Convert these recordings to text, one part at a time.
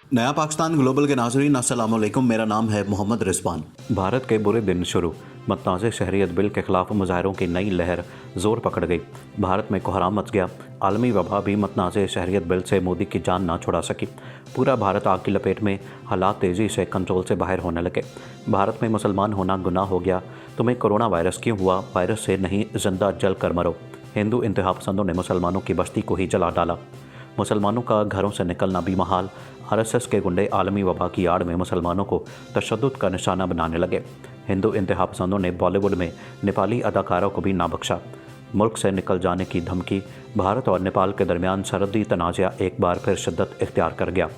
नया पाकिस्तान ग्लोबल के नाज़रीन अस्सलाम वालेकुम। मेरा नाम है मोहम्मद रिजवान। भारत के बुरे दिन शुरू। मतनाज़ शहरियत बिल के खिलाफ मुजाहरों की नई लहर जोर पकड़ गई। भारत में कोहराम मच गया। आलमी वबा भी मतनाज़ शहरियत बिल से मोदी की जान ना छुड़ा सकी। पूरा भारत आग की लपेट में। हालात तेज़ी से कंट्रोल से बाहर होने लगे। भारत में मुसलमान होना गुनाह हो गया। तुम्हें कोरोना वायरस क्यों हुआ? वायरस से नहीं, जिंदा जल कर मरो। हिंदू इंतहा पसंदों ने मुसलमानों की बस्ती को ही जला डाला। मुसलमानों का घरों से निकलना भी महाल। आरएसएस के गुंडे आलमी वबा की आड़ में मुसलमानों को तशद्दुद का निशाना बनाने लगे। हिंदू इंतहा पसंदों ने बॉलीवुड में नेपाली अदाकारों को भी ना बख्शा। मुल्क से निकल जाने की धमकी। भारत और नेपाल के दरमियान सरहदी तनाज़ा एक बार फिर शिद्दत इख्तियार कर गया।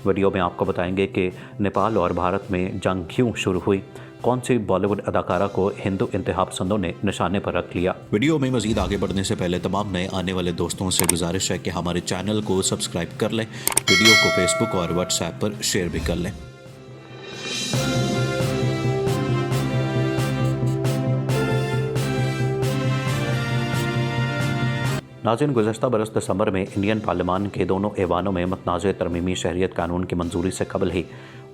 वीडियो में आपको बताएंगे कि नेपाल और भारत में जंग क्यों शुरू हुई, कौन सी बॉलीवुड अदाकारा को हिंदू इंतहा पसंदों ने निशाने पर रख लिया। वीडियो में मज़ीद आगे बढ़ने से पहले तमाम नए आने वाले दोस्तों से गुजारिश है कि हमारे चैनल को सब्सक्राइब कर लें, वीडियो को फेसबुक और व्हाट्सएप पर शेयर भी कर लें। नाज़रीन, गुज़श्ता बरस दिसंबर में इंडियन पार्लियामान के दोनों ऐवानों में मतनाज़ तरमीमी शहरियत कानून की मंजूरी से कबल ही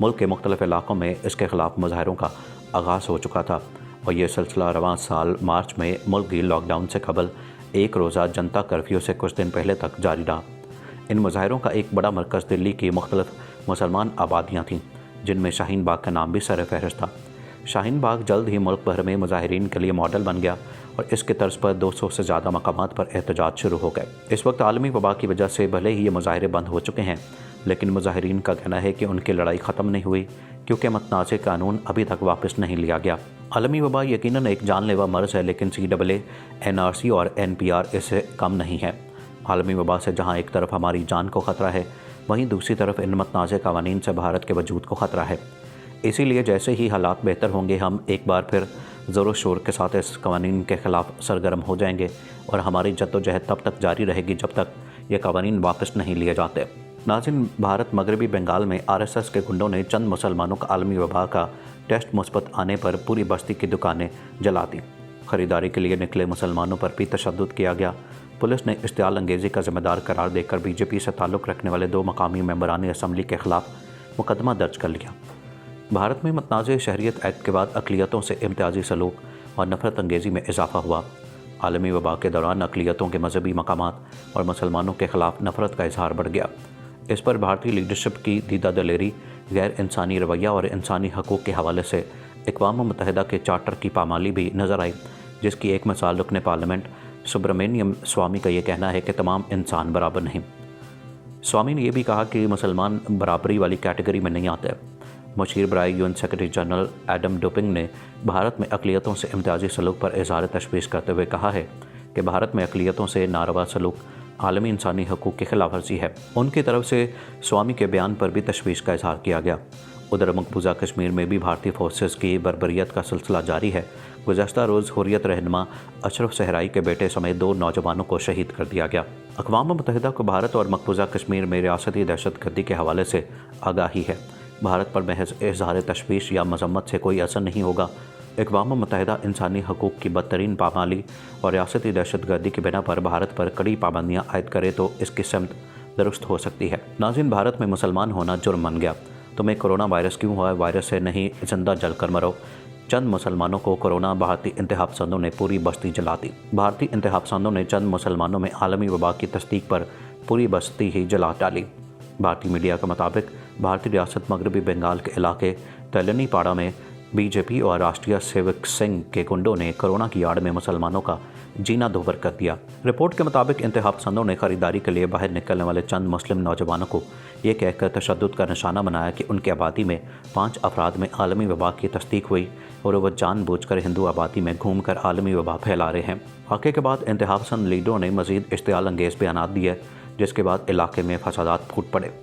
मुल्क के मुख्तलिफ इलाकों में इसके खिलाफ मुजाहरों का आगाज़ हो चुका था और ये सिलसिला रवां साल मार्च में मुल्क की लॉकडाउन से कबल एक रोज़ा जनता कर्फ्यू से कुछ दिन पहले तक जारी रहा। इन मुजाहरों का एक बड़ा मरकज़ दिल्ली की मुख्तलिफ मुसलमान आबादियाँ थीं, जिनमें शाहीन बाग का नाम भी सर फहरिस्त था। शाहीन बाग जल्द ही मुल्क भर में मुजाहिरीन के लिए मॉडल बन गया और इसके तर्ज पर 200 से ज़्यादा मकामात पर एहतजाज शुरू हो गए। इस वक्त आलमी वबा की वजह से भले ही ये मुजाहरे बंद हो चुके हैं, लेकिन मुजाहिरीन का कहना है कि उनकी लड़ाई ख़त्म नहीं हुई, क्योंकि मतनाज़ कानून अभी तक वापस नहीं लिया गया। आलमी वबा यकीनन एक जानलेवा मर्ज़ है, लेकिन CAA, NRC और NPR इससे कम नहीं है। आलमी वबा से जहाँ एक तरफ हमारी जान को ख़तरा है, वहीं दूसरी तरफ इन मतनाज़ कवानीन से भारत के वजूद को ख़तरा है। इसीलिए जैसे ही हालात बेहतर होंगे, हम एक बार फिर ज़ोर शोर के साथ इस कवानीन के ख़िलाफ़ सरगर्म हो जाएंगे और हमारी जद्दोजहद तब तक जारी रहेगी जब तक ये कवानीन वापस नहीं लिए जाते। नाज़रीन, भारत मगरबी बंगाल में RSS के गुंडों ने चंद मुसलमानों का आलमी वबा का टेस्ट मुस्बत आने पर पूरी बस्ती की दुकानें जला दी। ख़रीदारी के लिए निकले मुसलमानों पर भी तशद्दुद किया गया। पुलिस ने इश्तियाल अंगेज़ी का ज़िम्मेदार करार देकर BJP से ताल्लुक़ रखने वाले 2 मकामी मेंबरान असम्बली के ख़िलाफ़ मुकदमा दर्ज कर लिया। भारत में मतनाज़ शहरियत एक्ट के बाद अक़लियतों से इम्तियाज़ी सलूक और नफ़रत अंगेज़ी में इजाफ़ा हुआ। आलमी वबा के दौरान अक़लियतों के मजहबी मकामात और मुसलमानों के ख़िलाफ़ नफ़रत का इजहार बढ़ गया। इस पर भारतीय लीडरशिप की दीदा दलेरी, गैर इंसानी रवैया और इंसानी हकूक़ के हवाले से अक़वाम मुत्तहिदा के चार्टर की पामाली भी नज़र आई, जिसकी एक मिसाल रुकन पार्लियामेंट सुब्रमण्यम स्वामी का ये कहना है कि तमाम इंसान बराबर नहीं। स्वामी ने यह भी कहा कि मुसलमान बराबरी वाली कैटेगरी में नहीं आते। मुशीर बराए UN सेक्रेटरी जनरल एडम डोपिंग ने भारत में अक़लियतों से इम्तियाज़ी सलूक पर इज़हार तशवीश करते हुए कहा है कि भारत में अक़लियतों से नारवा सलूक आलमी इंसानी हकूक़ की खिलाफ वर्जी है। उनकी तरफ से स्वामी के बयान पर भी तशवीश का इज़हार किया गया। उधर मकबूजा कश्मीर में भी भारतीय फोर्सेस की बर्बरियत का सिलसिला जारी है। गुज़श्ता रोज़ हुर्रियत रहनुमा अशरफ सहराई के बेटे समेत 2 नौजवानों को शहीद कर दिया गया। अक़वाम मुत्तहिदा को भारत और मकबूजा कश्मीर में रियासती दहशतगर्दी के हवाले से आगाही है। भारत पर महज इज़हार तशवीश या मजम्मत से कोई असर नहीं होगा। अक़वाम मुत्तहिदा इंसानी हकूक़ की बदतरीन पामाली और रियासती दहशतगर्दी की बिना पर भारत पर कड़ी पाबंदियाँ आयद करे तो इसकी समत दुरुस्त हो सकती है। नाज़रीन, भारत में मुसलमान होना जुर्म बन गया। तुम्हें कोरोना वायरस क्यों हुआ? वायरस से नहीं, जिंदा जल कर मरो। चंद मुसलमानों को कोरोना, भारतीय इंतहा पसंदों ने पूरी बस्ती जला दी। भारतीय इंतहा पसंदों ने चंद मुसलमानों में आलमी वबा की तस्दीक पर पूरी बस्ती ही जला डाली। भारतीय मीडिया के मुताबिक भारतीय रियासत मगरबी बंगाल के इलाके तेलनीपाड़ा में BJP और राष्ट्रीय सेवक संघ के गुंडों ने कोरोना की आड़ में मुसलमानों का जीना दोभर कर दिया। रिपोर्ट के मुताबिक इंतहा पसंदों ने खरीदारी के लिए बाहर निकलने वाले चंद मुस्लिम नौजवानों को ये कहकर तशद्दुद का निशाना बनाया कि उनकी आबादी में 5 अफराद में आलमी वबा की तस्दीक हुई और वह जानबूझकर हिंदू आबादी में घूमकर आलमी वबा फैला रहे हैं। वाक़े के बाद इंतहा पसंद लीडरों ने मज़ीद इश्तियाल अंगेज़ बयानात दिए, जिसके बाद इलाके में फसादात फूट पड़े।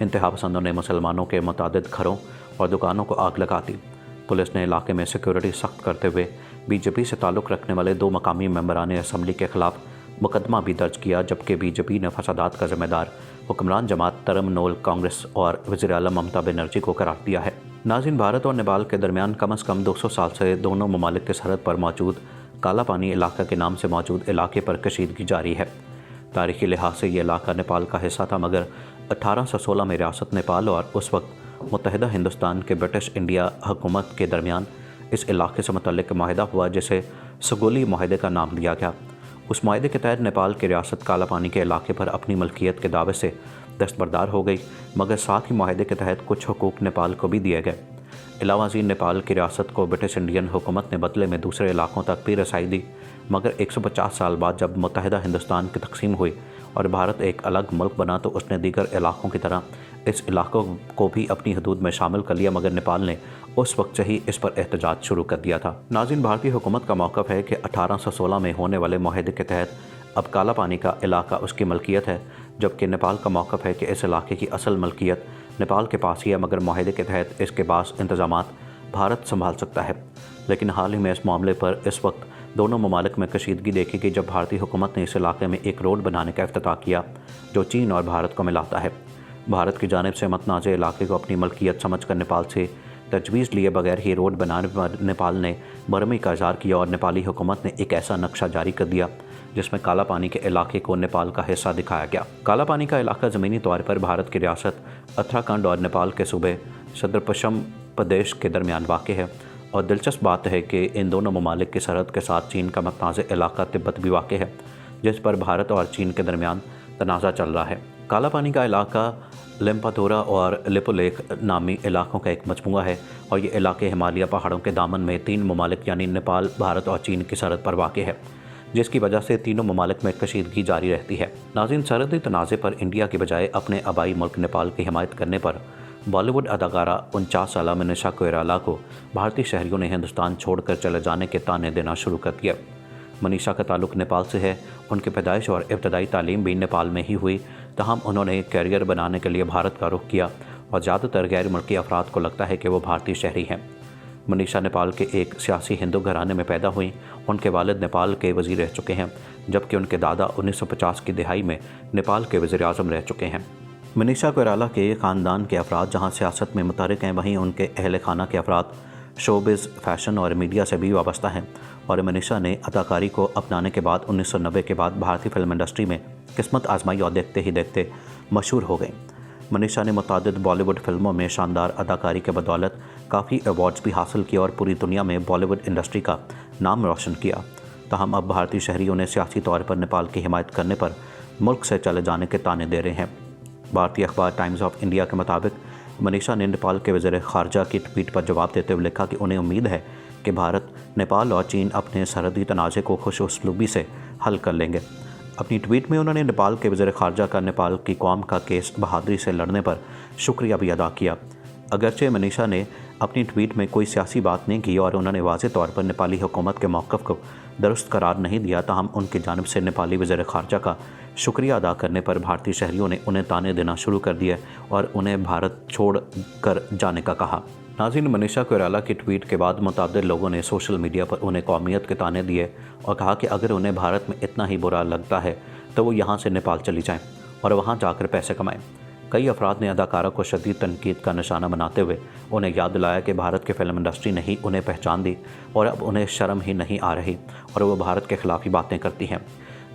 इंतहा पसंदों ने मुसलमानों के मुतादिद घरों और दुकानों को आग लगा दी। पुलिस ने इलाके में सिक्योरिटी सख्त करते हुए BJP से ताल्लुक़ रखने वाले 2 मकामी मेंबरान असम्बली के ख़िलाफ़ मुकदमा भी दर्ज किया, जबकि BJP ने फसादात का ज़िम्मेदार हुक्मरान जमात तरमनोल कांग्रेस और वज़ीर आज़म ममता बनर्जी को करार दिया है। नाज़रीन, भारत और नेपाल के दरमियान कम अज़ कम 200 साल से दोनों ममालिक के सरहद पर मौजूद काला पानी इलाका के नाम से मौजूद इलाके पर कशीदगी जारी है। तारीख़ी लिहाज से ये इलाका नेपाल का हिस्सा था, मगर 1816 में रियासत नेपाल और उस वक्त मुत्तहिदा हिंदुस्तान के ब्रिटिश इंडिया हुकूमत के दरमियान इस इलाके से मुतल्लिक माहिदा हुआ जिसे सगोली माहिदे का नाम दिया गया। उस माहिदे के तहत नेपाल की रियासत काला पानी के इलाके पर अपनी मलकियत के दावे से दस्तबरदार हो गई, मगर साथ ही माहिदे के तहत कुछ हुकूक नेपाल को भी दिए गए। अलावाज़ी नेपाल की रियासत को ब्रिटिश इंडियन हुकूमत ने बदले में दूसरे इलाकों तक भी रसाई दी, मगर 150 साल बाद जब मुत्तहिदा हिंदुस्तान की तकसीम हुई और भारत एक अलग मुल्क बना तो उसने दीगर इलाकों की तरह इस इलाकों को भी अपनी हदूद में शामिल कर लिया, मगर नेपाल ने उस वक्त से ही इस पर एहतजाज शुरू कर दिया था। नाज़रीन, भारतीय हुकूमत का मौक़िफ़ है कि 1816 में होने वाले माहिदे के तहत अब काला पानी का इलाका उसकी मलकियत है, जबकि नेपाल का मौक़िफ़ है कि इस इलाके की असल मलकियत नेपाल के पास ही है, मगर माहिदे के तहत इसके पास इंतज़ामात भारत संभाल सकता है। लेकिन हाल ही में इस मामले पर इस वक्त दोनों ममालिक में कशीदगी देखी गई जब भारतीय हुकूमत ने इस इलाके में एक रोड बनाने का इफ्तिताह किया जो चीन और भारत को मिलाता है। भारत की जानिब से मतनाज़े इलाके को अपनी मलकियत समझ कर नेपाल से तजवीज़ लिए बगैर ही रोड बनाने पर नेपाल ने बरहमी का इज़हार किया और नेपाली हुकूमत ने एक ऐसा नक्शा जारी कर दिया जिसमें काला पानी के इलाके को नेपाल का हिस्सा दिखाया गया। काला पानी का इलाका ज़मीनी तौर पर भारत की रियासत उत्तराखंड और नेपाल के सूबे सदरपशम प्रदेश के दरमियान वाक़ है, और दिलचस्प बात है कि इन दोनों ममालिक की सरहद के साथ चीन का मतनाज़े इलाका तिब्बत भी वाक़ है, जिस पर भारत और चीन के दरमियान तनाज़ा चल रहा है। काला पानी का इलाका लिम्पातोरा और लिपुलेख नामी इलाकों का एक मजमूआ है, और ये इलाके हिमालय पहाड़ों के दामन में 3 ममालिक यानी नेपाल, भारत और चीन की सरहद पर वाक़ है, जिसकी वजह से तीनों ममालिक में कशीदगी जारी रहती है। नाज़रीन, सरहदी तनाज़े पर इंडिया के बजाय अपने आबाई मुल्क नेपाल की हिमायत करने पर बॉलीवुड अदाकारा 49 साला मनीषा कोइराला को भारतीय शहरियों ने हिंदुस्तान छोड़कर चले जाने के ताने देना शुरू कर दिया। मनीषा का ताल्लुक़ नेपाल से है, उनकी पैदाइश और इब्तदाई तालीम भी नेपाल में ही हुई, तहम उन्होंने कैरियर बनाने के लिए भारत का रुख किया और ज़्यादातर गैर मुल्की अफराद को लगता है कि वो भारतीय शहरी हैं। मनीषा नेपाल के एक सियासी हिंदू घराने में पैदा हुई। उनके वालिद नेपाल के वज़ीर रह चुके हैं, जबकि उनके दादा 1950 की दिहाई में नेपाल के वज़ीर आज़म रह चुके हैं। मनीषा कोइराला के ख़ानदान के अफराद जहाँ सियासत में मुतहरिक हैं, वहीं उनके अहल खाना के अफराद शोबिज़, फैशन और मीडिया से भी वाबस्ता हैं, और मनीषा ने अदाकारी को अपनाने के बाद 1990 के बाद भारतीय फिल्म इंडस्ट्री में किस्मत आजमाई और देखते ही देखते मशहूर हो गई। मनीषा ने मुतादिद बॉलीवुड फिल्मों में शानदार अदाकारी के बदौलत काफ़ी अवार्ड्स भी हासिल किए और पूरी दुनिया में बॉलीवुड इंडस्ट्री का नाम रोशन किया। तहम अब भारतीय शहरियों ने सियासी तौर पर नेपाल की हिमायत करने पर मुल्क से चले जाने के ताने दे रहे हैं। भारतीय अखबार टाइम्स ऑफ इंडिया के मुताबिक मनीषा ने नेपाल के वज़ीर ख़ारजा की ट्वीट पर जवाब देते हुए लिखा कि उन्हें उम्मीद है कि भारत, नेपाल और चीन अपने सरहदी तनाज़े को खुश उसलूबी से हल कर लेंगे। अपनी ट्वीट में उन्होंने नेपाल के वज़ीर ख़ारजा का नेपाल की कौम का केस बहादुरी से लड़ने पर शुक्रिया भी अदा किया। अगरचे मनीषा ने अपनी ट्वीट में कोई सियासी बात नहीं की और उन्होंने वाज़े तौर पर नेपाली हुकूमत के मौक़िफ़ को दुरुस्त करार नहीं दिया, तहम उनकी जानिब से नेपाली वज़ीर ख़ारजा का शुक्रिया अदा करने पर भारतीय शहरियों ने उन्हें ताने देना शुरू कर दिया और उन्हें भारत छोड़ कर जाने का कहा। नाज़रीन, मनीषा कोइराला की ट्वीट के बाद मुतअद्दिद लोगों ने सोशल मीडिया पर उन्हें कौमियत के ताने दिए और कहा कि अगर उन्हें भारत में इतना ही बुरा लगता है तो वो यहाँ से नेपाल चली जाएं और वहाँ जाकर पैसे कमाएं। कई अफराद ने अदाकारा को शदीद तनकीद का निशाना बनाते हुए उन्हें याद दिलाया कि भारत की फ़िल्म इंडस्ट्री ने ही उन्हें पहचान दी और अब उन्हें शर्म ही नहीं आ रही और वो भारत के ख़िलाफ़ ही बातें करती हैं।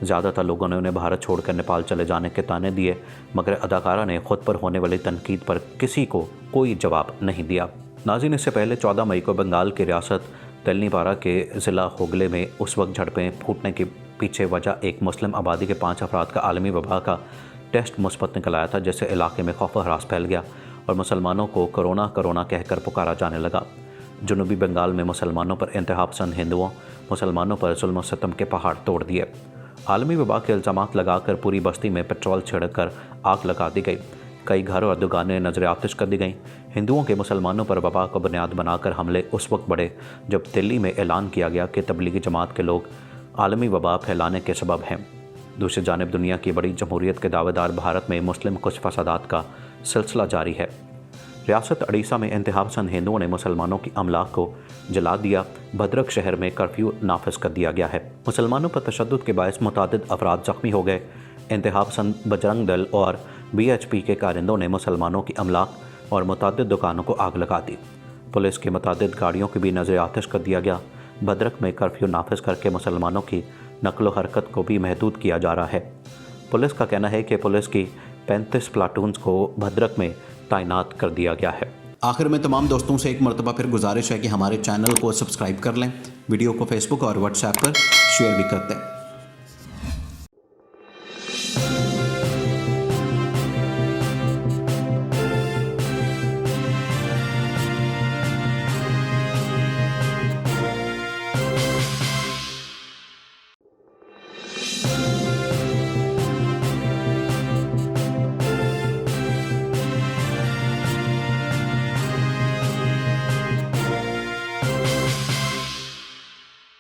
ज़्यादातर लोगों ने उन्हें भारत छोड़कर नेपाल चले जाने के ताने दिए, मगर अदाकारा ने ख़ुद पर होने वाली तनकीद पर किसी को कोई जवाब नहीं दिया। नाज़रीन, इससे पहले 14 मई को बंगाल की रियासत तेलनीपारा के ज़िला होगले में उस वक्त झड़पें फूटने के पीछे वजह एक मुस्लिम आबादी के 5 अफराद का आलमी वबा का टेस्ट मुस्बत निकल आया था, जिससे इलाके में खौफ हरास फैल गया और मुसलमानों को कोरोना कोरोना कहकर पुकारा जाने लगा। जनूबी बंगाल में मुसलमानों पर इंतहा पसंद हिंदुओं मुसलमानों पर जुल्म सितम के पहाड़ तोड़ दिए। आलमी वबा के इल्ज़ामात लगाकर पूरी बस्ती में पेट्रोल छिड़कर आग लगा दी गई। कई घर और दुकानें नजर आतिश कर दी गईं। हिंदुओं के मुसलमानों पर वबा को बुनियाद बनाकर हमले उस वक्त बढ़े जब दिल्ली में ऐलान किया गया कि तबलीगी जमात के लोग आलमी वबा फैलाने के सबब हैं। दूसरी जानिब दुनिया की बड़ी जमहूरियत के दावेदार भारत में मुस्लिम कुछ फसादात का सिलसिला जारी है। रियासत उड़ीसा में इंतहापसंद हिंदुओं ने मुसलमानों की अमलाक को जला दिया। भद्रक शहर में कर्फ्यू नाफिज कर दिया गया है। मुसलमानों पर तशद्दुद के बायस मुतादिद अफराद ज़ख्मी हो गए। इंतहापसंद बजरंग दल और BHP के कारिंदों ने मुसलमानों की अमलाक और मुतादिद दुकानों को आग लगा दी। पुलिस की मुतादिद गाड़ियों की भी नज़र आतिश कर दिया गया। भद्रक में कर्फ्यू नाफिज करके मुसलमानों की नकलो हरकत को भी महदूद किया जा रहा है। पुलिस का कहना है कि पुलिस की 35 प्लाटून्स को भद्रक में तैनात कर दिया गया है। आखिर में तमाम दोस्तों से एक मरतबा फिर गुजारिश है कि हमारे चैनल को सब्सक्राइब कर लें, वीडियो को फेसबुक और व्हाट्सएप पर शेयर भी करते हैं।